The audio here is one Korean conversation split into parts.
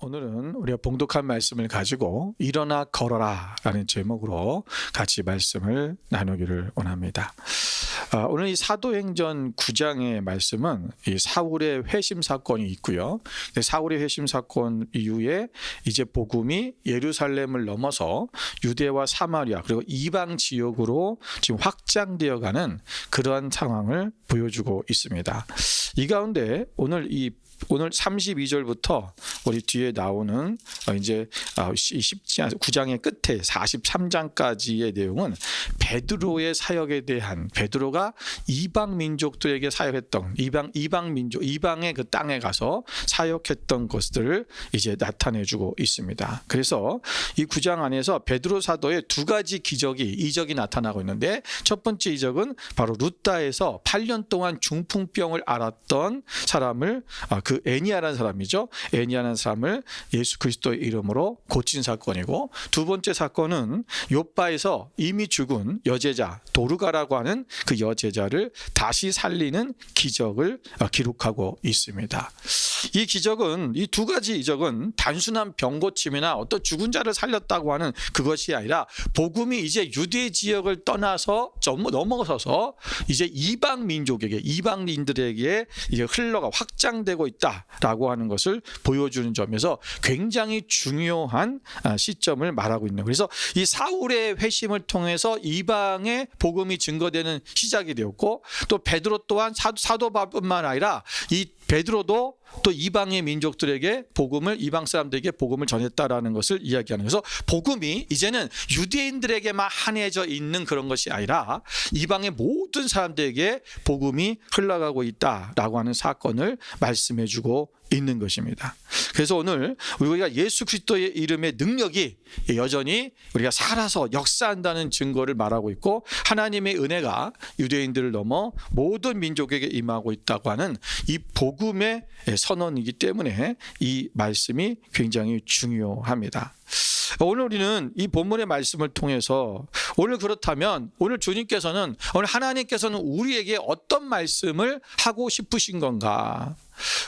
오늘은 우리가 봉독한 말씀을 가지고 일어나 걸어라 라는 제목으로 같이 말씀을 나누기를 원합니다. 오늘 이 사도행전 9장의 말씀은 이 사울의 회심 사건이 있고요. 사울의 회심 사건 이후에 이제 복음이 예루살렘을 넘어서 유대와 사마리아 그리고 이방 지역으로 지금 확장되어가는 그러한 상황을 보여주고 있습니다. 이 가운데 오늘 32절부터 우리 뒤에 나오는 이제 9장의 끝에 43장까지의 내용은 베드로의 사역에 대한, 베드로가 이방 민족들에게 사역했던 이방 민족, 이방의 그 땅에 가서 사역했던 것들을 이제 나타내주고 있습니다. 그래서 이 9장 안에서 베드로 사도의 두 가지 이적이 나타나고 있는데, 첫 번째 이적은 바로 루다에서 8년 동안 중풍병을 앓았던 사람을 그 애니아라는 사람이죠. 애니아라는 사람을 예수 그리스도의 이름으로 고친 사건이고, 두 번째 사건은 욥바에서 이미 죽은 여제자 도르가라고 하는 그 여제자를 다시 살리는 기적을 기록하고 있습니다. 이 두 가지 이적은 단순한 병 고침이나 어떤 죽은 자를 살렸다고 하는 그것이 아니라, 복음이 이제 유대 지역을 떠나서 넘어서서 이제 이방 민족에게, 이방인들에게 이제 흘러가 확장되고 있다라고 하는 것을 보여주는 점에서 굉장히 중요한 시점을 말하고 있는. 그래서 이 사울의 회심을 통해서 이방의 복음이 증거되는 시작이 되었고, 또 베드로 또한 사도바뿐만 아니라 이 베드로도 또 이방의 민족들에게 이방 사람들에게 복음을 전했다라는 것을 이야기하는. 그래서 복음이 이제는 유대인들에게만 한해져 있는 그런 것이 아니라 이방의 모든 사람들에게 복음이 흘러가고 있다라고 하는 사건을 말씀해주고 있는 것입니다. 그래서 오늘 우리가 예수 그리스도의 이름의 능력이 여전히 우리가 살아서 역사한다는 증거를 말하고 있고, 하나님의 은혜가 유대인들을 넘어 모든 민족에게 임하고 있다고 하는 이 복음의 선언이기 때문에 이 말씀이 굉장히 중요합니다. 오늘 우리는 이 본문의 말씀을 통해서 오늘 주님께서는, 오늘 하나님께서는 우리에게 어떤 말씀을 하고 싶으신 건가?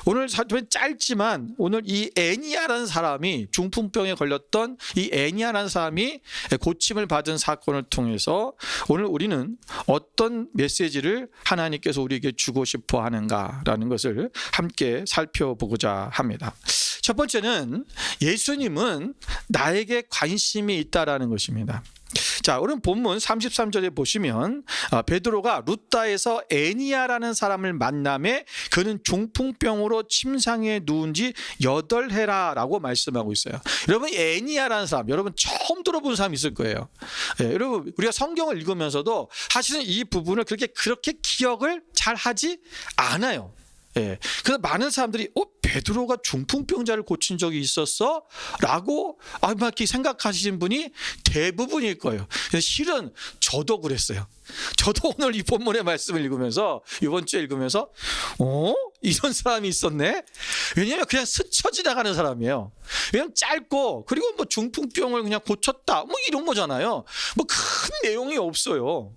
오늘 짧지만 오늘 이 애니아라는 사람이, 중풍병에 걸렸던 이 애니아라는 사람이 고침을 받은 사건을 통해서 오늘 우리는 어떤 메시지를 하나님께서 우리에게 주고 싶어 하는가라는 것을 함께 살펴보고자 합니다. 첫 번째는 예수님은 나에게 관심이 있다라는 것입니다. 자, 오늘 본문 33절에 보시면 베드로가 루다에서 애니아라는 사람을 만남에 그는 중풍병으로 침상에 누운 지 8해라라고 말씀하고 있어요. 여러분, 애니아라는 사람, 여러분 처음 들어본 사람 있을 거예요. 여러분, 우리가 성경을 읽으면서도 사실은 이 부분을 그렇게 기억을 잘 하지 않아요. 그래서 많은 사람들이 베드로가 중풍병자를 고친 적이 있었어? 라고 이렇게 생각하시는 분이 대부분일 거예요. 실은 저도 그랬어요. 저도 오늘 이 본문의 말씀을 읽으면서, 이번 주에 읽으면서 이런 사람이 있었네? 왜냐하면 그냥 스쳐 지나가는 사람이에요. 그냥 짧고, 그리고 뭐 중풍병을 그냥 고쳤다 이런 거잖아요. 큰 내용이 없어요.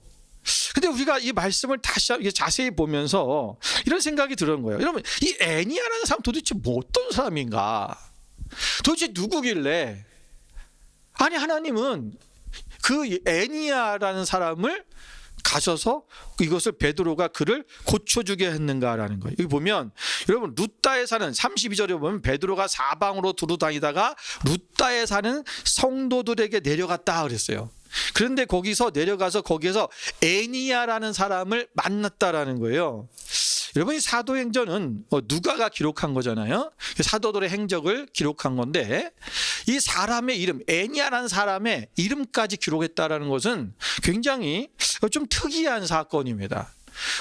근데 우리가 이 말씀을 다시 자세히 보면서 이런 생각이 드는 거예요. 여러분, 이 애니아라는 사람 도대체 어떤 사람인가? 도대체 누구길래? 아니, 하나님은 그 애니아라는 사람을 가셔서 이것을 베드로가 그를 고쳐주게 했는가라는 거예요. 여기 보면 여러분, 루다에 사는 32절에 보면 베드로가 사방으로 두루 다니다가 루다에 사는 성도들에게 내려갔다 그랬어요. 그런데 거기서 내려가서 거기에서 애니아라는 사람을 만났다라는 거예요. 여러분, 이 사도행전은 누가가 기록한 거잖아요. 사도들의 행적을 기록한 건데, 이 사람의 이름, 애니아라는 사람의 이름까지 기록했다라는 것은 굉장히 좀 특이한 사건입니다.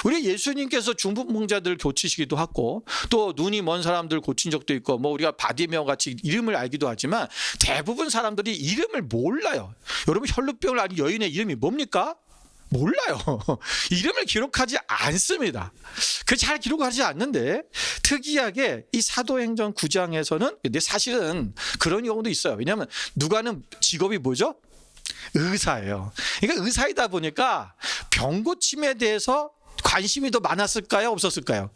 우리 예수님께서 중풍병자들을 고치시기도 하고, 또 눈이 먼 사람들 고친 적도 있고, 우리가 바디메오 같이 이름을 알기도 하지만 대부분 사람들이 이름을 몰라요. 여러분, 혈루병을 앓은 여인의 이름이 뭡니까? 몰라요. 이름을 기록하지 않습니다. 잘 기록하지 않는데, 특이하게 이 사도행전 9장에서는, 근데 사실은 그런 경우도 있어요. 왜냐하면 누가는 직업이 뭐죠? 의사예요. 그러니까 의사이다 보니까 병고침에 대해서 관심이 더 많았을까요? 없었을까요?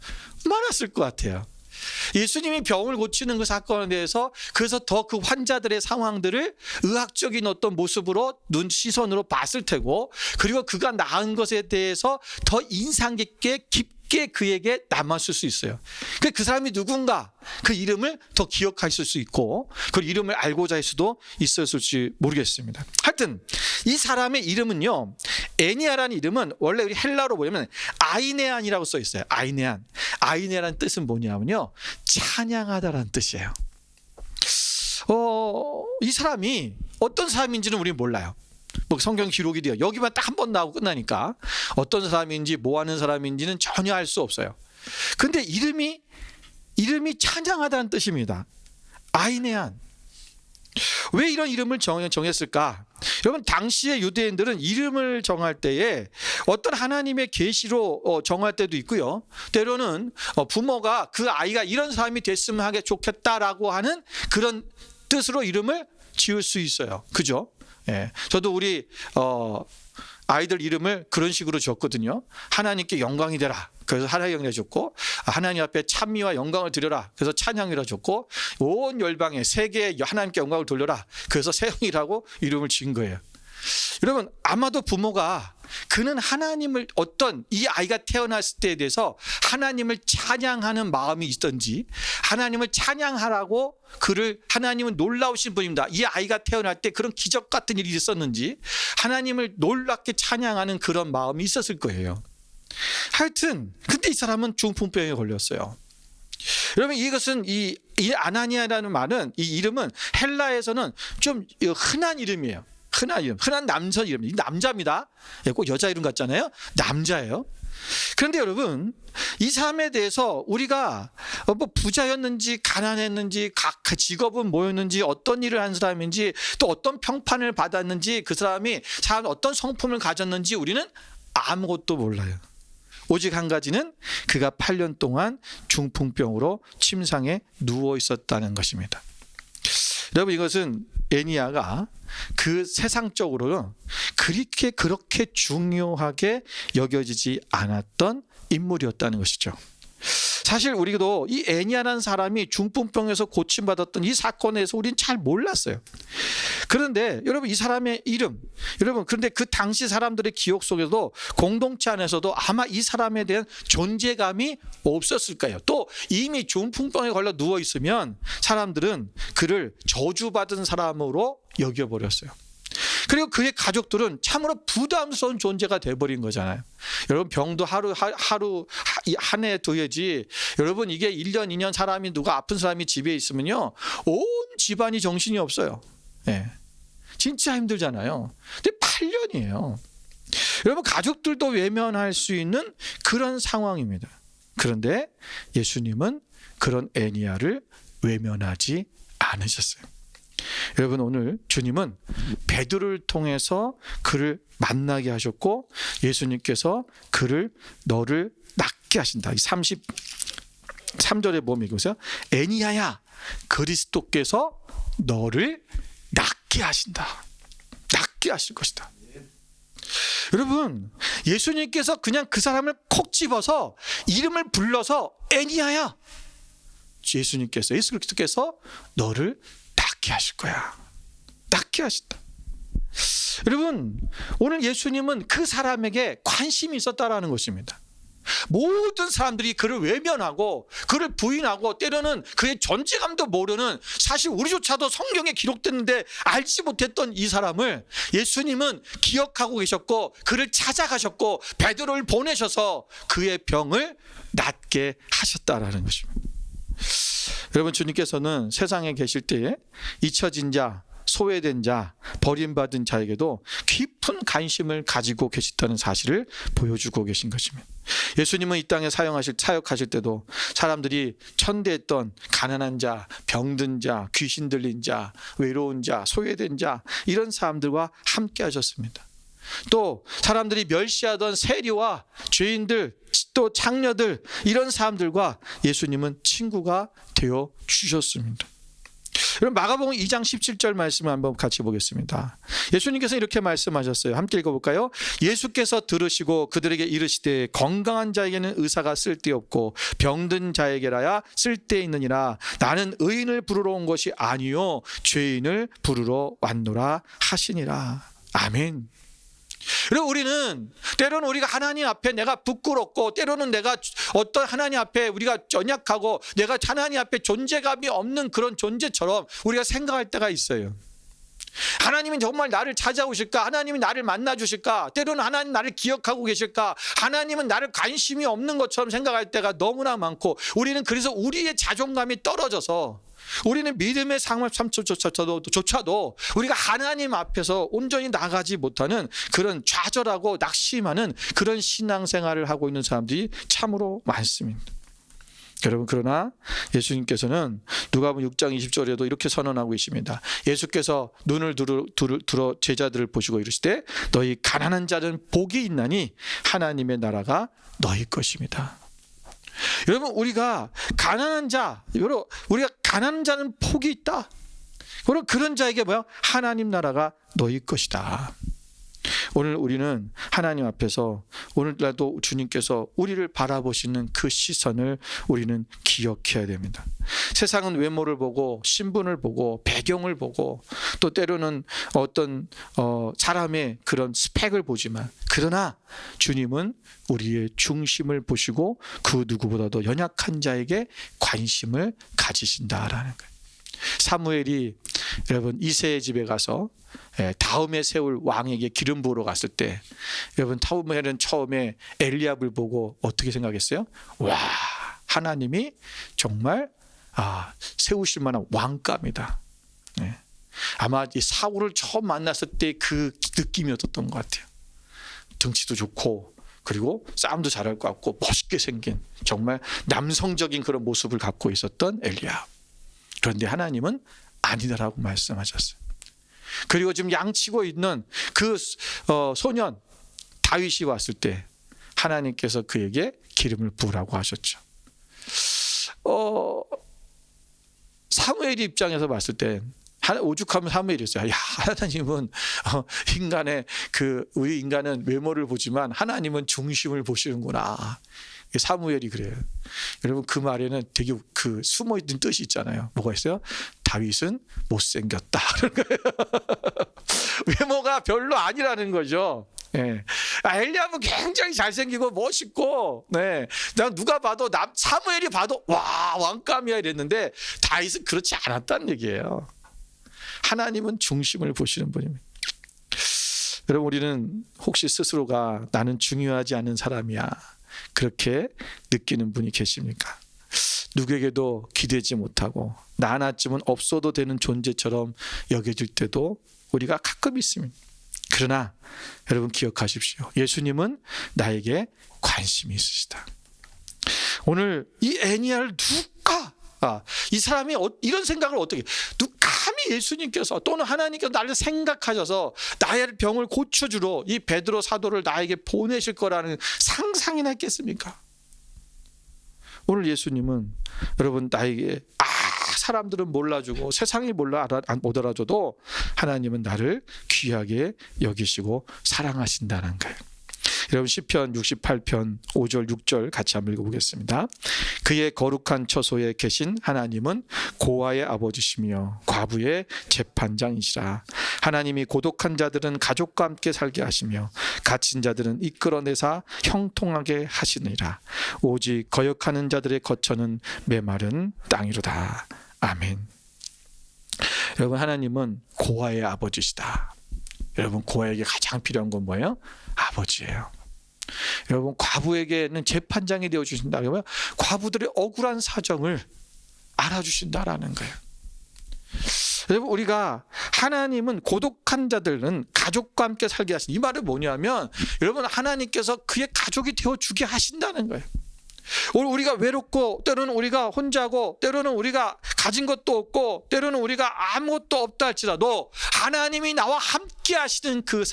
많았을 것 같아요. 예수님이 병을 고치는 그 사건에 대해서 그래서 더 그 환자들의 상황들을 의학적인 어떤 모습으로 시선으로 봤을 테고, 그리고 그가 나은 것에 대해서 더 인상 깊게 그에게 남았을 수 있어요. 그 사람이 누군가, 그 이름을 더 기억하실 수 있고 그 이름을 알고자 할 수도 있었을지 모르겠습니다. 하여튼 이 사람의 이름은요, 에니아라는 이름은 원래 우리 헬라어로 보면 아이네안이라고 써 있어요. 아이네라는 뜻은 뭐냐면요, 찬양하다라는 뜻이에요. 이 사람이 어떤 사람인지는 우리는 몰라요. 뭐 성경 기록이 돼요. 여기만 딱 한 번 나오고 끝나니까 어떤 사람인지 뭐 하는 사람인지는 전혀 알 수 없어요. 근데 이름이 찬양하다는 뜻입니다. 아이네안. 왜 이런 이름을 정했을까? 여러분, 당시의 유대인들은 이름을 정할 때에 어떤 하나님의 계시로 정할 때도 있고요, 때로는 부모가 그 아이가 이런 사람이 됐으면 하게 좋겠다라고 하는 그런 뜻으로 이름을 지을 수 있어요. 그죠? 예, 저도 우리 아이들 이름을 그런 식으로 지었거든요. 하나님께 영광이 되라, 그래서 하나님이라 줬고, 하나님 앞에 찬미와 영광을 드려라, 그래서 찬양이라 줬고, 온 열방에 세계에 하나님께 영광을 돌려라, 그래서 세영이라고 이름을 지은 거예요. 여러분, 아마도 부모가 그는 하나님을, 어떤 이 아이가 태어났을 때에 대해서 하나님을 찬양하는 마음이 있던지, 하나님을 찬양하라고 하나님은 놀라우신 분입니다, 이 아이가 태어날 때 그런 기적 같은 일이 있었는지 하나님을 놀랍게 찬양하는 그런 마음이 있었을 거예요. 하여튼 근데 이 사람은 중풍병에 걸렸어요. 여러분, 이것은 이 아나니아라는 말은, 이 이름은 헬라에서는 좀 흔한 이름이에요. 흔한 남자 이름, 남자입니다. 꼭 여자 이름 같잖아요. 남자예요. 그런데 여러분, 이 사람에 대해서 우리가 뭐 부자였는지 가난했는지, 각 직업은 뭐였는지, 어떤 일을 한 사람인지, 또 어떤 평판을 받았는지, 그 사람이 어떤 성품을 가졌는지 우리는 아무것도 몰라요. 오직 한 가지는 그가 8년 동안 중풍병으로 침상에 누워 있었다는 것입니다. 여러분, 이것은 에니아가 그 세상적으로는 그렇게 중요하게 여겨지지 않았던 인물이었다는 것이죠. 사실 우리도 이 에니아라는 사람이 중풍병에서 고침받았던 이 사건에 대해서 우리는 잘 몰랐어요. 그런데 여러분, 이 사람의 이름, 여러분, 그런데 그 당시 사람들의 기억 속에도, 공동체 안에서도 아마 이 사람에 대한 존재감이 없었을 거예요. 또 이미 중풍병에 걸려 누워 있으면 사람들은 그를 저주받은 사람으로 여겨버렸어요. 그리고 그의 가족들은 참으로 부담스러운 존재가 돼버린 거잖아요. 여러분, 병도 한 해 두해지, 여러분, 이게 1년 2년 사람이, 누가 아픈 사람이 집에 있으면요, 온 집안이 정신이 없어요. 예, 진짜 힘들잖아요. 근데 8년이에요. 여러분, 가족들도 외면할 수 있는 그런 상황입니다. 그런데 예수님은 그런 에니아를 외면하지 않으셨어요. 여러분, 오늘 주님은 베드로를 통해서 그를 만나게 하셨고, 예수님께서 너를 낫게 하신다. 33절에 보면 이거세요. 에니아야, 그리스도께서 너를 낫게 하신다. 낫게 하실 것이다. 여러분, 예수님께서 그냥 그 사람을 콕 집어서 이름을 불러서 에니아야, 예수 그리스도께서 너를 낫게 하실 거야. 낫게 하신다. 여러분, 오늘 예수님은 그 사람에게 관심이 있었다라는 것입니다. 모든 사람들이 그를 외면하고 그를 부인하고 때로는 그의 존재감도 모르는, 사실 우리조차도 성경에 기록됐는데 알지 못했던 이 사람을 예수님은 기억하고 계셨고, 그를 찾아가셨고, 베드로를 보내셔서 그의 병을 낫게 하셨다라는 것입니다. 여러분, 주님께서는 세상에 계실 때에 잊혀진 자, 소외된 자, 버림받은 자에게도 깊은 관심을 가지고 계시다는 사실을 보여주고 계신 것입니다. 예수님은 이 땅에 사역하실 때도 사람들이 천대했던 가난한 자, 병든 자, 귀신 들린 자, 외로운 자, 소외된 자, 이런 사람들과 함께 하셨습니다. 또 사람들이 멸시하던 세리와 죄인들, 또 창녀들, 이런 사람들과 예수님은 친구가 되어 주셨습니다. 여러분 마가복음 2장 17절 말씀을 한번 같이 보겠습니다. 예수님께서 이렇게 말씀하셨어요. 함께 읽어볼까요? 예수께서 들으시고 그들에게 이르시되 건강한 자에게는 의사가 쓸데없고 병든 자에게라야 쓸데있느니라. 나는 의인을 부르러 온 것이 아니요 죄인을 부르러 왔노라 하시니라. 아멘. 그리고 우리는 때로는 우리가 하나님 앞에 내가 부끄럽고 때로는 내가 어떤 하나님 앞에 우리가 연약하고 내가 하나님 앞에 존재감이 없는 그런 존재처럼 우리가 생각할 때가 있어요. 하나님이 정말 나를 찾아오실까? 하나님이 나를 만나 주실까? 때로는 하나님 나를 기억하고 계실까? 하나님은 나를 관심이 없는 것처럼 생각할 때가 너무나 많고 우리는 그래서 우리의 자존감이 떨어져서 우리는 믿음의 삶조차도 우리가 하나님 앞에서 온전히 나가지 못하는 그런 좌절하고 낙심하는 그런 신앙생활을 하고 있는 사람들이 참으로 많습니다. 여러분 그러나 예수님께서는 누가복음 6장 20절에도 이렇게 선언하고 계십니다. 예수께서 눈을 들어 제자들을 보시고 이르시되 너희 가난한 자는 복이 있나니 하나님의 나라가 너희 것입니다. 여러분 우리가 가난한 자는 복이 있다. 그런 자에게 뭐야? 하나님 나라가 너희 것이다. 오늘 우리는 하나님 앞에서 오늘날도 주님께서 우리를 바라보시는 그 시선을 우리는 기억해야 됩니다. 세상은 외모를 보고 신분을 보고 배경을 보고 또 때로는 어떤 사람의 그런 스펙을 보지만 그러나 주님은 우리의 중심을 보시고 그 누구보다도 연약한 자에게 관심을 가지신다라는 거예요. 사무엘이 여러분 이새의 집에 가서 다음에 세울 왕에게 기름 부으러 갔을 때 여러분 사무엘은 처음에 엘리압을 보고 어떻게 생각했어요? 와, 하나님이 정말 세우실 만한 왕감이다. 아마 이 사울을 처음 만났을 때 그 느낌이었던 것 같아요. 덩치도 좋고 그리고 싸움도 잘할 것 같고 멋있게 생긴 정말 남성적인 그런 모습을 갖고 있었던 엘리압. 그런데 하나님은 아니다라고 말씀하셨어요. 그리고 지금 양치고 있는 그 소년 다윗이 왔을 때 하나님께서 그에게 기름을 부으라고 하셨죠. 사무엘 입장에서 봤을 때 오죽하면 사무엘이었어요. 야, 하나님은 우리 인간은 외모를 보지만 하나님은 중심을 보시는구나. 사무엘이 그래요. 여러분 그 말에는 되게 그 숨어있는 뜻이 있잖아요. 뭐가 있어요? 다윗은 못생겼다. 외모가 별로 아니라는 거죠. 엘리압은 굉장히 잘생기고 멋있고, 누가 봐도 사무엘이 봐도 와 왕감이야 이랬는데 다윗은 그렇지 않았다는 얘기예요. 하나님은 중심을 보시는 분입니다. 여러분 우리는 혹시 스스로가 나는 중요하지 않은 사람이야 그렇게 느끼는 분이 계십니까? 누구에게도 기대지 못하고 나 하나쯤은 없어도 되는 존재처럼 여겨질 때도 우리가 가끔 있습니다. 그러나 여러분 기억하십시오. 예수님은 나에게 관심이 있으시다. 오늘 이 애니아를 누가 이 사람이 이런 생각을 어떻게 감히 예수님께서 또는 하나님께서 나를 생각하셔서 나의 병을 고쳐주러 이 베드로 사도를 나에게 보내실 거라는 상상이나 했겠습니까? 오늘 예수님은 여러분 나에게 사람들은 몰라주고 세상이 못 알아줘도 하나님은 나를 귀하게 여기시고 사랑하신다는 거예요. 여러분 시편 68편 5절 6절 같이 한번 읽어보겠습니다. 그의 거룩한 처소에 계신 하나님은 고아의 아버지시며 과부의 재판장이시라. 하나님이 고독한 자들은 가족과 함께 살게 하시며 갇힌 자들은 이끌어내사 형통하게 하시느니라. 오직 거역하는 자들의 거처는 메마른 땅이로다. 아멘. 여러분 하나님은 고아의 아버지시다. 여러분 고아에게 가장 필요한 건 뭐예요? 아버지예요. 여러분 과부에게는 재판장이 되어주신다. 그러면 과부들의 억울한 사정을 알아주신다라는 거예요. 여러분 우리가 하나님은 고독한 자들은 가족과 함께 살게 하신 이 말은 뭐냐면 여러분 하나님께서 그의 가족이 되어주게 하신다는 거예요. 오늘 우리가 외롭고 때로는 우리가 혼자고 때로는 우리가 가진 것도 없고 때로는 우리가 아무것도 없다 할지라도 하나님이 나와 함께 하시는 그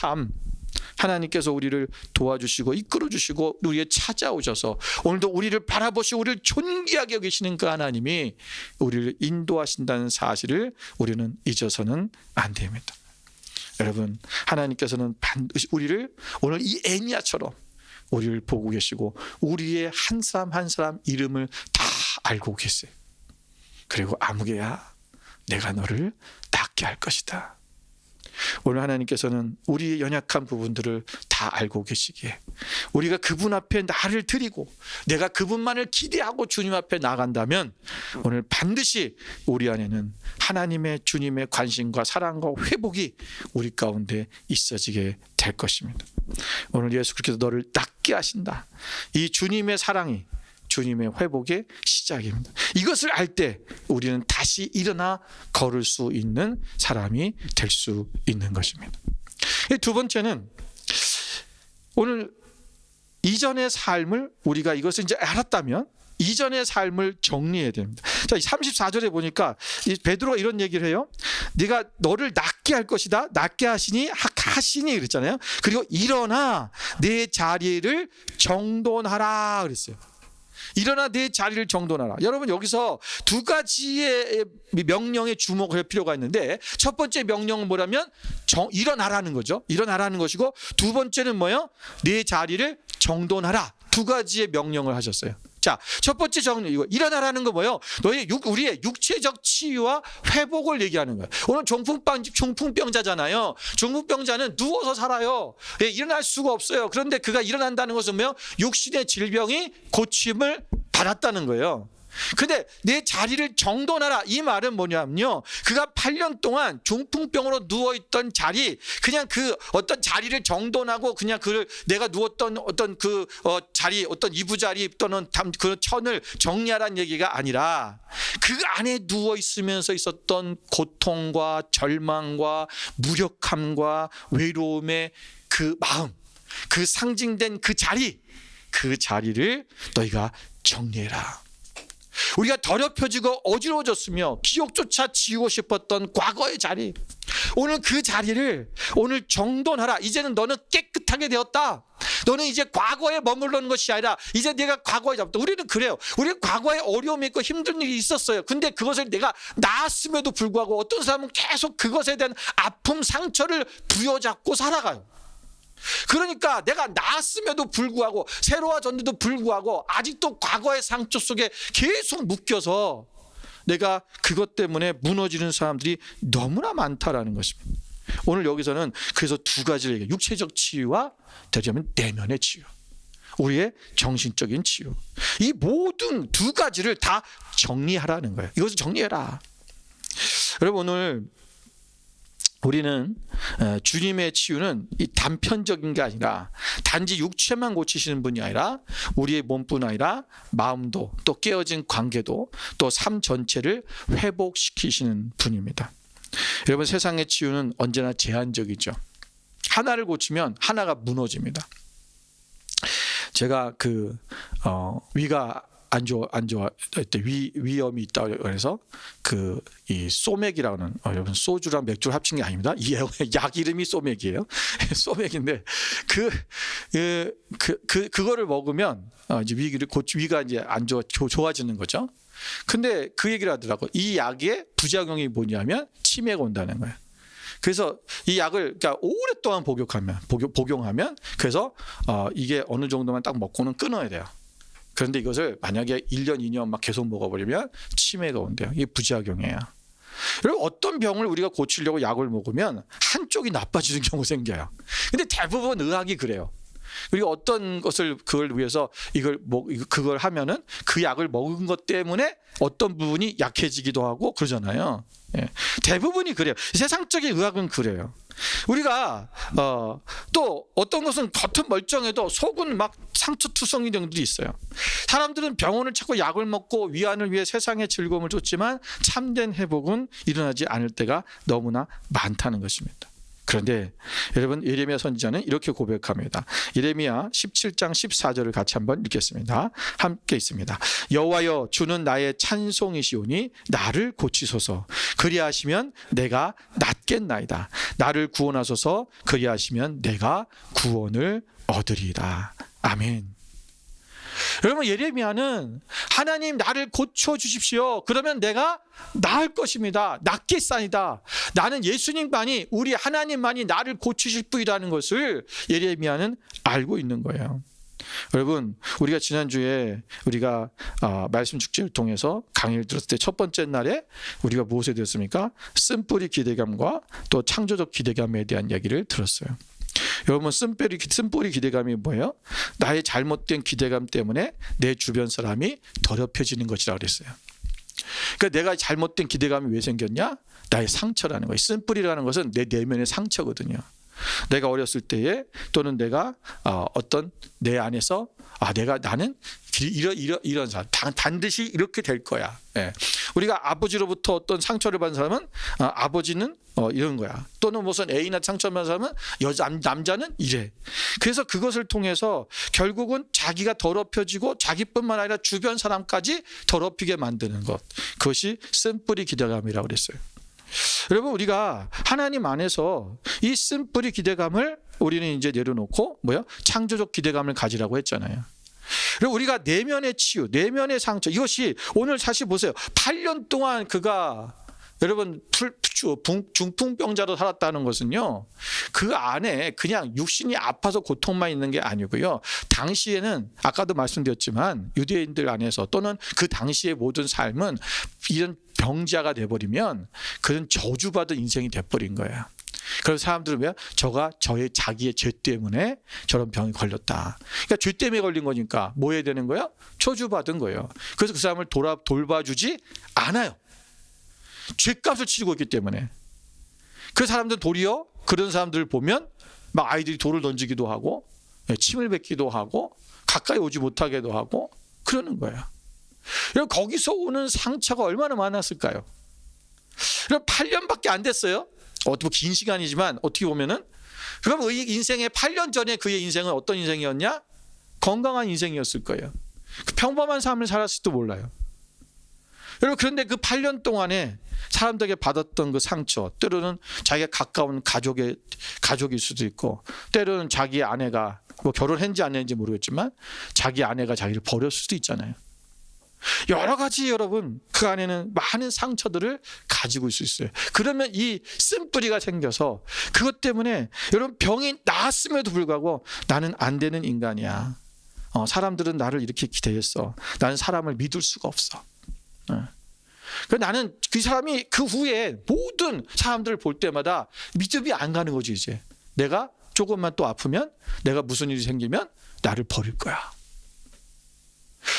삶 하나님께서 우리를 도와주시고 이끌어 주시고 우리에 찾아오셔서 오늘도 우리를 바라보시고 우리를 존귀하게 여기시는 그 하나님이 우리를 인도하신다는 사실을 우리는 잊어서는 안 됩니다. 여러분, 하나님께서는 반드시 우리를 오늘 이 애니야처럼 우리를 보고 계시고 우리의 한 사람 한 사람 이름을 다 알고 계세요. 그리고 아무개야, 내가 너를 낫게 할 것이다. 오늘 하나님께서는 우리의 연약한 부분들을 다 알고 계시기에 우리가 그분 앞에 나를 드리고 내가 그분만을 기대하고 주님 앞에 나간다면 오늘 반드시 우리 안에는 하나님의 주님의 관심과 사랑과 회복이 우리 가운데 있어지게 될 것입니다. 오늘 예수 그리스도께서 너를 낫게 하신다. 이 주님의 사랑이 주님의 회복의 시작입니다. 이것을 알 때 우리는 다시 일어나 걸을 수 있는 사람이 될 수 있는 것입니다. 두 번째는 오늘 이전의 삶을 우리가 이것을 이제 알았다면 이전의 삶을 정리해야 됩니다. 자, 34절에 보니까 베드로가 이런 얘기를 해요. 네가 너를 낫게 할 것이다. 낫게 하시니 그랬잖아요. 그리고 일어나 내 자리를 정돈하라 그랬어요. 일어나 내 자리를 정돈하라. 여러분, 여기서 두 가지의 명령에 주목할 필요가 있는데 첫 번째 명령은 뭐라면 일어나라는 거죠. 일어나라는 것이고 두 번째는 뭐예요? 내 자리를 정돈하라. 두 가지의 명령을 하셨어요. 자, 첫 번째 정령 이거 일어나라는 거 뭐예요? 우리의 육체적 치유와 회복을 얘기하는 거예요. 오늘 중풍병자잖아요. 중풍병자는 누워서 살아요. 예, 일어날 수가 없어요. 그런데 그가 일어난다는 것은 뭐예요? 육신의 질병이 고침을 받았다는 거예요. 근데 내 자리를 정돈하라 이 말은 뭐냐면요, 그가 8년 동안 중풍병으로 누워있던 자리, 그냥 그 어떤 자리를 정돈하고 그냥 그 내가 누웠던 어떤 그 자리, 어떤 이부자리 또는 그 천을 정리하라는 얘기가 아니라 그 안에 누워있으면서 있었던 고통과 절망과 무력함과 외로움의 그 마음, 그 상징된 그 자리를 너희가 정리해라. 우리가 더럽혀지고 어지러워졌으며 기억조차 지우고 싶었던 과거의 자리, 오늘 그 자리를 오늘 정돈하라. 이제는 너는 깨끗하게 되었다. 너는 이제 과거에 머물러는 것이 아니라 이제 내가 과거에 잡았다. 우리는 그래요. 우리는 과거에 어려움이 있고 힘든 일이 있었어요. 근데 그것을 내가 나았음에도 불구하고 어떤 사람은 계속 그것에 대한 아픔, 상처를 부여잡고 살아가요. 그러니까 내가 나았음에도 불구하고 새로워졌는데도 불구하고 아직도 과거의 상처 속에 계속 묶여서 내가 그것 때문에 무너지는 사람들이 너무나 많다라는 것입니다. 오늘 여기서는 그래서 두 가지를 얘기해요. 육체적 치유와 되자면 내면의 치유, 우리의 정신적인 치유. 이 모든 두 가지를 다 정리하라는 거예요. 이것을 정리해라. 여러분, 오늘 우리는 주님의 치유는 이 단편적인 게 아니라 단지 육체만 고치시는 분이 아니라 우리의 몸뿐 아니라 마음도, 또 깨어진 관계도, 또 삶 전체를 회복시키시는 분입니다. 여러분, 세상의 치유는 언제나 제한적이죠. 하나를 고치면 하나가 무너집니다. 제가 위가 안 좋아 위염이 있다고 그래서 이 소맥이라는, 여러분 소주랑 맥주를 합친 게 아닙니다. 이 약 이름이 소맥이에요. 소맥인데 그거를 먹으면 이제 위가 이제 안 좋아지는 거죠. 근데 그 얘기를 하더라고. 이 약의 부작용이 뭐냐면 치매가 온다는 거예요. 그래서 이 약을 그러니까 오랫동안 복용하면 그래서 이게 어느 정도만 딱 먹고는 끊어야 돼요. 그런데 이것을 만약에 1년, 2년 막 계속 먹어버리면 치매가 온대요. 이게 부작용이에요. 그리고 어떤 병을 우리가 고치려고 약을 먹으면 한쪽이 나빠지는 경우 생겨요. 근데 대부분 의학이 그래요. 그리고 어떤 것을 그걸 위해서 그걸 하면은 그 약을 먹은 것 때문에 어떤 부분이 약해지기도 하고 그러잖아요. 예. 대부분이 그래요. 세상적인 의학은 그래요. 우리가 또 어떤 것은 겉은 멀쩡해도 속은 막 상처투성이 등들이 있어요. 사람들은 병원을 찾고 약을 먹고 위안을 위해 세상의 즐거움을 쫓지만 참된 회복은 일어나지 않을 때가 너무나 많다는 것입니다. 그런데 여러분, 예레미야 선지자는 이렇게 고백합니다. 예레미야 17장 14절을 같이 한번 읽겠습니다. 함께 있습니다. 여호와여, 주는 나의 찬송이시오니 나를 고치소서. 그리하시면 내가 낫겠나이다. 나를 구원하소서. 그리하시면 내가 구원을 얻으리이다. 아멘. 여러분, 예레미야는 하나님 나를 고쳐주십시오. 그러면 내가 나을 것입니다. 낫겠사이다. 나는 예수님만이, 우리 하나님만이 나를 고치실 분이라는 것을 예레미야는 알고 있는 거예요. 여러분, 우리가 지난주에 우리가 말씀 축제를 통해서 강의를 들었을 때 첫 번째 날에 우리가 무엇에 대했습니까? 쓴뿌리 기대감과 또 창조적 기대감에 대한 이야기를 들었어요. 여러분, 쓴뿌리 기대감이 뭐예요? 나의 잘못된 기대감 때문에 내 주변 사람이 더럽혀지는 것이라고 그랬어요. 그러니까 내가 잘못된 기대감이 왜 생겼냐? 나의 상처라는 거예요. 쓴뿌리라는 것은 내 내면의 상처거든요. 내가 어렸을 때에, 또는 내가 어떤 내 안에서 나는 이런 사람, 반드시 이렇게 될 거야. 예. 우리가 아버지로부터 어떤 상처를 받은 사람은 아버지는 이런 거야. 또는 무슨 애인한테 상처를 받은 사람은 남자는 이래. 그래서 그것을 통해서 결국은 자기가 더럽혀지고 자기뿐만 아니라 주변 사람까지 더럽히게 만드는 것. 그것이 쓴뿌리 기대감이라고 그랬어요. 여러분, 우리가 하나님 안에서 이 쓴뿌리 기대감을 우리는 이제 내려놓고 창조적 기대감을 가지라고 했잖아요. 그리고 우리가 내면의 치유, 내면의 상처, 이것이 오늘 사실 보세요. 8년 동안 그가, 여러분, 중풍병자로 살았다는 것은요, 그 안에 그냥 육신이 아파서 고통만 있는 게 아니고요, 당시에는 아까도 말씀드렸지만 유대인들 안에서, 또는 그 당시의 모든 삶은 이런 병자가 돼버리면 그는 저주받은 인생이 돼버린 거예요. 그래서 사람들은 왜? 자기의 죄 때문에 저런 병이 걸렸다. 그러니까 죄 때문에 걸린 거니까 뭐 해야 되는 거야? 저주받은 거예요. 그래서 그 사람을 돌봐주지 않아요. 죄값을 치르고 있기 때문에. 그 사람들은 도리어 그런 사람들을 보면 막 아이들이 돌을 던지기도 하고, 침을 뱉기도 하고, 가까이 오지 못하게도 하고 그러는 거예요. 거기서 오는 상처가 얼마나 많았을까요? 8년밖에 안 됐어요. 어떻게 긴 시간이지만 어떻게 보면은, 그럼 인생의 8년 전에 그의 인생은 어떤 인생이었냐? 건강한 인생이었을 거예요. 평범한 삶을 살았을지도 몰라요. 여러분, 그런데 그 8년 동안에 사람들에게 받았던 그 상처, 때로는 자기가 가까운 가족일 수도 있고, 때로는 자기 아내가 결혼했는지 안 했는지 모르겠지만 자기 아내가 자기를 버렸을 수도 있잖아요. 여러 가지, 여러분, 그 안에는 많은 상처들을 가지고 있을 수 있어요. 그러면 이 쓴뿌리가 생겨서 그것 때문에 여러분, 병이 나았음에도 불구하고 나는 안 되는 인간이야. 사람들은 나를 이렇게 기대했어. 나는 사람을 믿을 수가 없어. 나는 그 사람이 그 후에 모든 사람들을 볼 때마다 믿음이 안 가는 거지. 이제 내가 조금만 또 아프면, 내가 무슨 일이 생기면 나를 버릴 거야.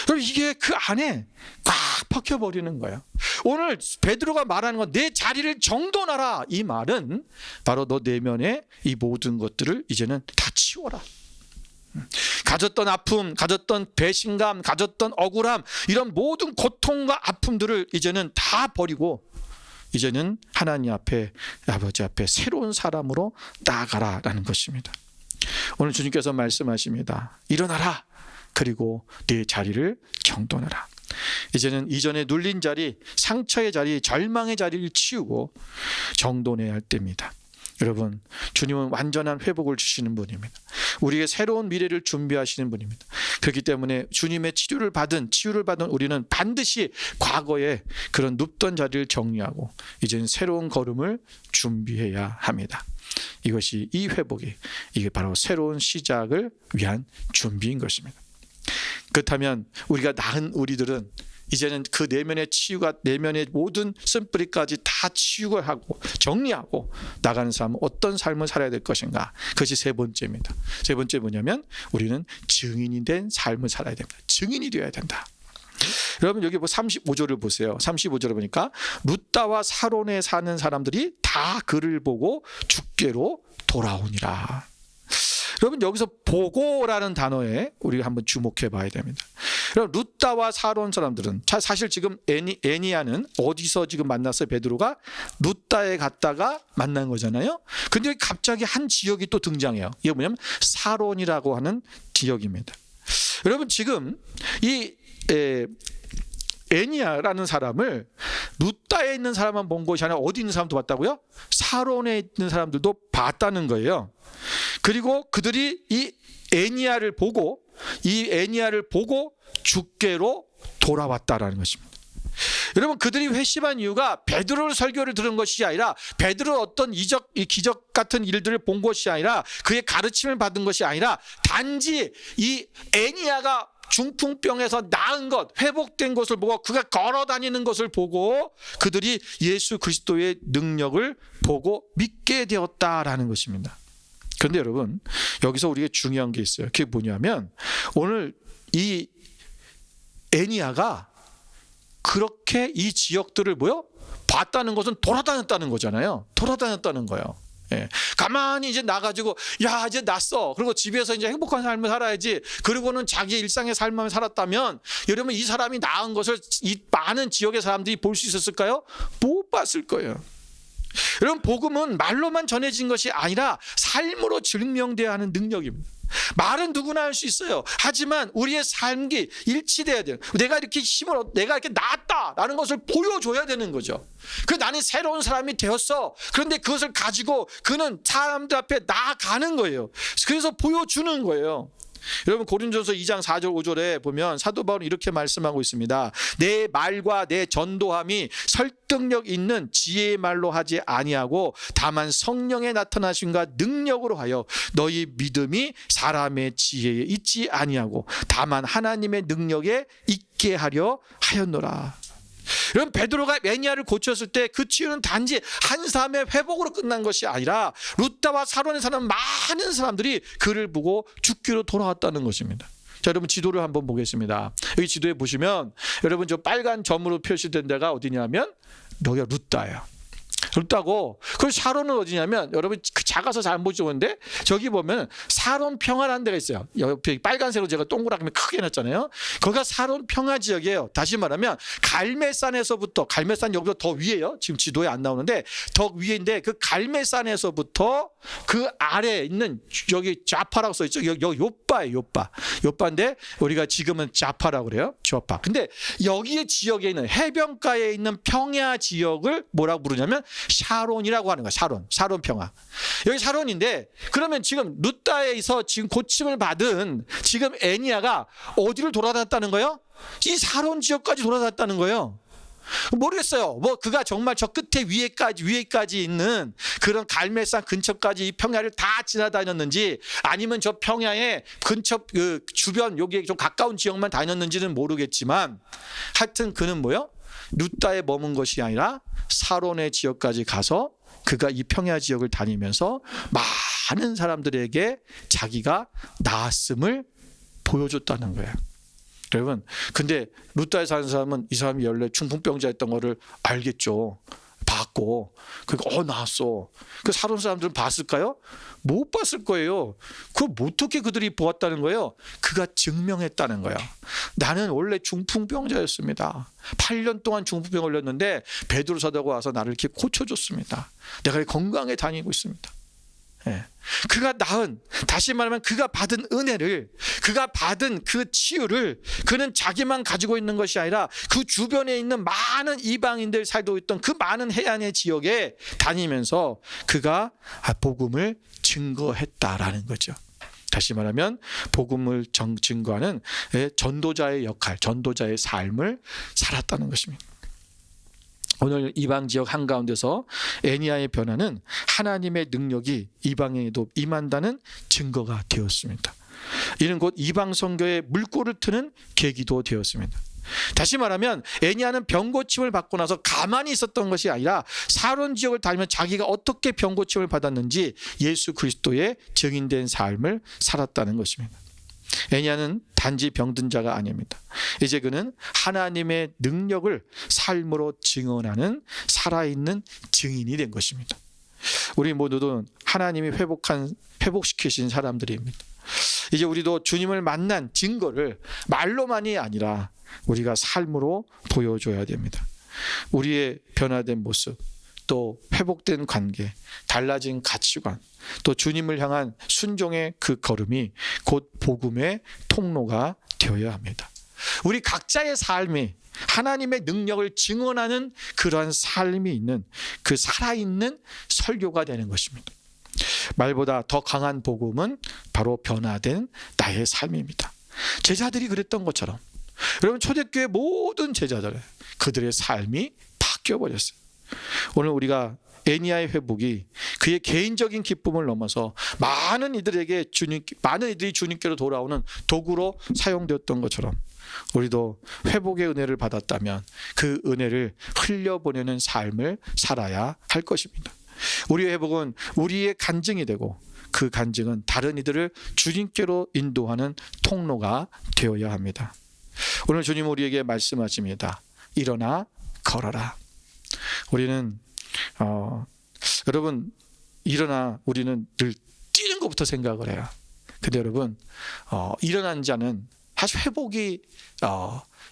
그럼 이게 그 안에 꽉 박혀버리는 거예요. 오늘 베드로가 말하는 건 내 자리를 정돈하라. 이 말은 바로 너 내면의 이 모든 것들을 이제는 다 치워라. 가졌던 아픔, 가졌던 배신감, 가졌던 억울함, 이런 모든 고통과 아픔들을 이제는 다 버리고 이제는 하나님 앞에, 아버지 앞에 새로운 사람으로 나아가라라는 것입니다. 오늘 주님께서 말씀하십니다. 일어나라. 그리고 네 자리를 정돈하라. 이제는 이전에 눌린 자리, 상처의 자리, 절망의 자리를 치우고 정돈해야 할 때입니다. 여러분, 주님은 완전한 회복을 주시는 분입니다. 우리에게 새로운 미래를 준비하시는 분입니다. 그렇기 때문에 주님의 치유를 받은 우리는 반드시 과거에 그런 눕던 자리를 정리하고 이제는 새로운 걸음을 준비해야 합니다. 이것이, 이 회복이, 이게 바로 새로운 시작을 위한 준비인 것입니다. 그렇다면 우리가 나은 우리들은 이제는 그 내면의 치유가, 내면의 모든 쓴뿌리까지 다 치유를 하고 정리하고 나가는 삶은 어떤 삶을 살아야 될 것인가? 그것이 세 번째입니다. 세 번째 뭐냐면 우리는 증인이 된 삶을 살아야 됩니다. 증인이 되어야 된다. 여러분, 여기 35절을 보세요. 35절을 보니까 룻다와 사론에 사는 사람들이 다 그를 보고 죽게로 돌아오니라. 여러분 여기서 보고라는 단어에 우리가 한번 주목해 봐야 됩니다. 여러분 룻다와 사론 사람들은 사실 지금 애니야는 어디서 지금 만났어요? 베드로가 룻다에 갔다가 만난 거잖아요. 근데 갑자기 한 지역이 또 등장해요. 이게 뭐냐면 사론이라고 하는 지역입니다. 여러분 지금 이 애니야라는 사람을 룻다에 있는 사람만 본 것이 아니라 어디 있는 사람도 봤다고요? 사론에 있는 사람들도 봤다는 거예요. 그리고 그들이 이 애니야를 보고 죽게로 돌아왔다라는 것입니다. 여러분 그들이 회심한 이유가 베드로의 설교를 들은 것이 아니라 베드로 어떤 기적 같은 일들을 본 것이 아니라 그의 가르침을 받은 것이 아니라 단지 이 애니야가 중풍병에서 나은 것, 회복된 것을 보고 그가 걸어 다니는 것을 보고 그들이 예수 그리스도의 능력을 보고 믿게 되었다라는 것입니다. 그런데 여러분 여기서 우리가 중요한 게 있어요. 그게 뭐냐면 오늘 이 애니야가 그렇게 이 지역들을 봤다는 것은 돌아다녔다는 거잖아요. 돌아다녔다는 거예요. 예. 가만히 이제 나가지고 이제 났어. 그리고 집에서 이제 행복한 삶을 살아야지. 그리고는 자기 일상의 삶을 살았다면 여러분 이 사람이 나은 것을 이 많은 지역의 사람들이 볼 수 있었을까요? 못 봤을 거예요. 여러분 복음은 말로만 전해진 것이 아니라 삶으로 증명돼야 하는 능력입니다. 말은 누구나 할 수 있어요. 하지만 우리의 삶이 일치돼야 돼요. 내가 이렇게 내가 이렇게 나았다라는 것을 보여줘야 되는 거죠. 나는 새로운 사람이 되었어. 그런데 그것을 가지고 그는 사람들 앞에 나아가는 거예요. 그래서 보여주는 거예요. 여러분 고린도전서 2장 4절 5절에 보면 사도 바울은 이렇게 말씀하고 있습니다. 내 말과 내 전도함이 설득력 있는 지혜의 말로 하지 아니하고 다만 성령의 나타나심과 능력으로 하여 너희 믿음이 사람의 지혜에 있지 아니하고 다만 하나님의 능력에 있게 하려 하였노라. 여러분 베드로가 애니야를 고쳤을 때 그 치유는 단지 한 사람의 회복으로 끝난 것이 아니라 룻다와 사론에 사는 많은 사람들이 그를 보고 죽기로 돌아왔다는 것입니다. 자, 여러분 지도를 한번 보겠습니다. 여기 지도에 보시면 여러분 저 빨간 점으로 표시된 데가 어디냐면 여기가 룻다예요. 룻다고 그 사론은 어디냐면 여러분 작아서 잘 못 보는데 저기 보면 사론 평화라는 데가 있어요. 옆에 빨간색으로 제가 동그랗게 크게 해놨잖아요. 거기가 사론 평화 지역이에요. 다시 말하면 갈멜산에서부터 갈멜산 여기보다 더 위에요. 지금 지도에 안 나오는데 더 위인데 그 갈멜산에서부터 그 아래에 있는 여기 좌파라고 써 있죠. 여기 요빠예요. 요빠인데 우리가 지금은 좌파라고 그래요. 좌파. 근데 여기의 지역에 있는 해변가에 있는 평야 지역을 뭐라고 부르냐면 샤론이라고 하는 거야. 샤론 평화. 여기 샤론인데 그러면 지금 룻다에서 지금 고침을 받은 지금 애니야가 어디를 돌아다녔다는 거예요? 이 샤론 지역까지 돌아다녔다는 거예요. 모르겠어요. 그가 정말 저 끝에 위에까지 있는 그런 갈멜산 근처까지 이 평야를 다 지나다녔는지 아니면 저 평야의 근처 그 주변 여기에 좀 가까운 지역만 다녔는지는 모르겠지만 하여튼 그는 룻다에 머문 것이 아니라 사론의 지역까지 가서 그가 이 평야 지역을 다니면서 많은 사람들에게 자기가 나았음을 보여줬다는 거예요. 여러분 근데 룻다에 사는 사람은 이 사람이 원래 중풍병자였던 거를 알겠죠. 봤고 그러니까 나았어. 그 사론 사람들은 봤을까요? 못 봤을 거예요. 그럼 어떻게 그들이 보았다는 거예요? 그가 증명했다는 거예요. 나는 원래 중풍병자였습니다. 8년 동안 중풍병 걸렸는데 베드로 사도가 와서 나를 이렇게 고쳐줬습니다. 내가 건강하게 다니고 있습니다. 그가 다시 말하면 그가 받은 은혜를, 그가 받은 그 치유를 그는 자기만 가지고 있는 것이 아니라 그 주변에 있는 많은 이방인들 살고 있던 그 많은 해안의 지역에 다니면서 그가 복음을 증거했다라는 거죠. 다시 말하면 복음을 증거하는 전도자의 역할, 전도자의 삶을 살았다는 것입니다. 오늘 이방 지역 한가운데서 애니야의 변화는 하나님의 능력이 이방에도 임한다는 증거가 되었습니다. 이는 곧 이방 선교의 물꼬를 트는 계기도 되었습니다. 다시 말하면 애니야는 병고침을 받고 나서 가만히 있었던 것이 아니라 사론 지역을 다니면 자기가 어떻게 병고침을 받았는지 예수 그리스도의 증인된 삶을 살았다는 것입니다. 애니야는 단지 병든 자가 아닙니다. 이제 그는 하나님의 능력을 삶으로 증언하는 살아있는 증인이 된 것입니다. 우리 모두도 하나님이 회복시키신 사람들입니다. 이제 우리도 주님을 만난 증거를 말로만이 아니라 우리가 삶으로 보여줘야 됩니다. 우리의 변화된 모습, 또 회복된 관계, 달라진 가치관, 또 주님을 향한 순종의 그 걸음이 곧 복음의 통로가 되어야 합니다. 우리 각자의 삶이 하나님의 능력을 증언하는 그러한 삶이 있는, 그 살아있는 설교가 되는 것입니다. 말보다 더 강한 복음은 바로 변화된 나의 삶입니다. 제자들이 그랬던 것처럼 여러분, 초대교회 모든 제자들, 그들의 삶이 바뀌어버렸어요. 오늘 우리가 애니야의 회복이 그의 개인적인 기쁨을 넘어서 많은 이들이 주님께로 돌아오는 도구로 사용되었던 것처럼 우리도 회복의 은혜를 받았다면 그 은혜를 흘려보내는 삶을 살아야 할 것입니다. 우리의 회복은 우리의 간증이 되고 그 간증은 다른 이들을 주님께로 인도하는 통로가 되어야 합니다. 오늘 주님 우리에게 말씀하십니다. 일어나 걸어라. 우리는 여러분, 일어나 우리는 늘 뛰는 것부터 생각을 해요. 근데 여러분, 일어난 자는 사실 회복이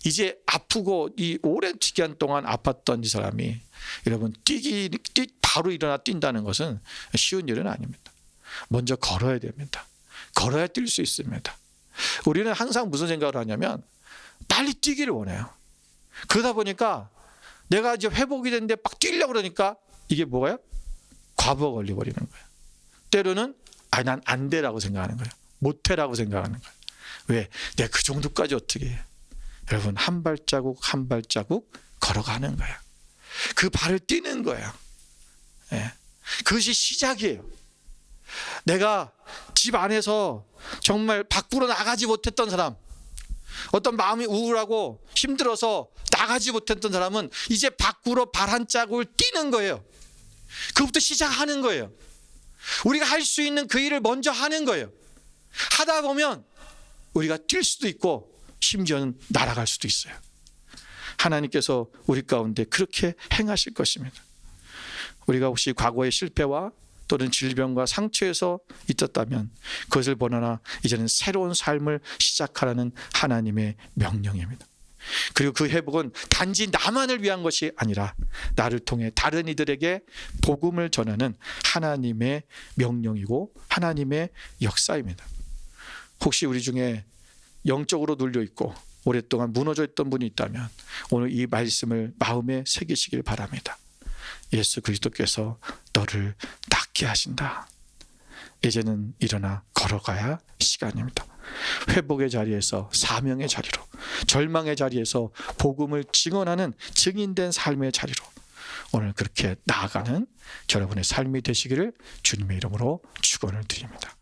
이제 아프고 이 오랜 기간 동안 아팠던 이 사람이 여러분 바로 일어나 뛴다는 것은 쉬운 일은 아닙니다. 먼저 걸어야 됩니다. 걸어야 뛸 수 있습니다. 우리는 항상 무슨 생각을 하냐면 빨리 뛰기를 원해요. 그러다 보니까 내가 이제 회복이 됐는데 막 뛰려고 그러니까 이게 뭐예요? 과부하 걸려버리는 거예요. 때로는 난 안 돼라고 생각하는 거예요. 못해라고 생각하는 거예요. 왜? 내가 그 정도까지 어떻게 해요? 여러분, 한 발자국 한 발자국 걸어가는 거예요. 그 발을 뛰는 거예요. 예. 그것이 시작이에요. 내가 집 안에서 정말 밖으로 나가지 못했던 사람, 어떤 마음이 우울하고 힘들어서 나가지 못했던 사람은 이제 밖으로 발 한 자국을 뛰는 거예요. 그것부터 시작하는 거예요. 우리가 할 수 있는 그 일을 먼저 하는 거예요. 하다 보면 우리가 뛸 수도 있고 심지어는 날아갈 수도 있어요. 하나님께서 우리 가운데 그렇게 행하실 것입니다. 우리가 혹시 과거의 실패와 또는 질병과 상처에서 있었다면 그것을 벗어나 이제는 새로운 삶을 시작하라는 하나님의 명령입니다. 그리고 그 회복은 단지 나만을 위한 것이 아니라 나를 통해 다른 이들에게 복음을 전하는 하나님의 명령이고 하나님의 역사입니다. 혹시 우리 중에 영적으로 눌려있고 오랫동안 무너져 있던 분이 있다면 오늘 이 말씀을 마음에 새기시길 바랍니다. 예수 그리스도께서 너를 낫게 하신다. 이제는 일어나 걸어가야 시간입니다. 회복의 자리에서 사명의 자리로, 절망의 자리에서 복음을 증언하는 증인된 삶의 자리로 오늘 그렇게 나아가는 여러분의 삶이 되시기를 주님의 이름으로 축원을 드립니다.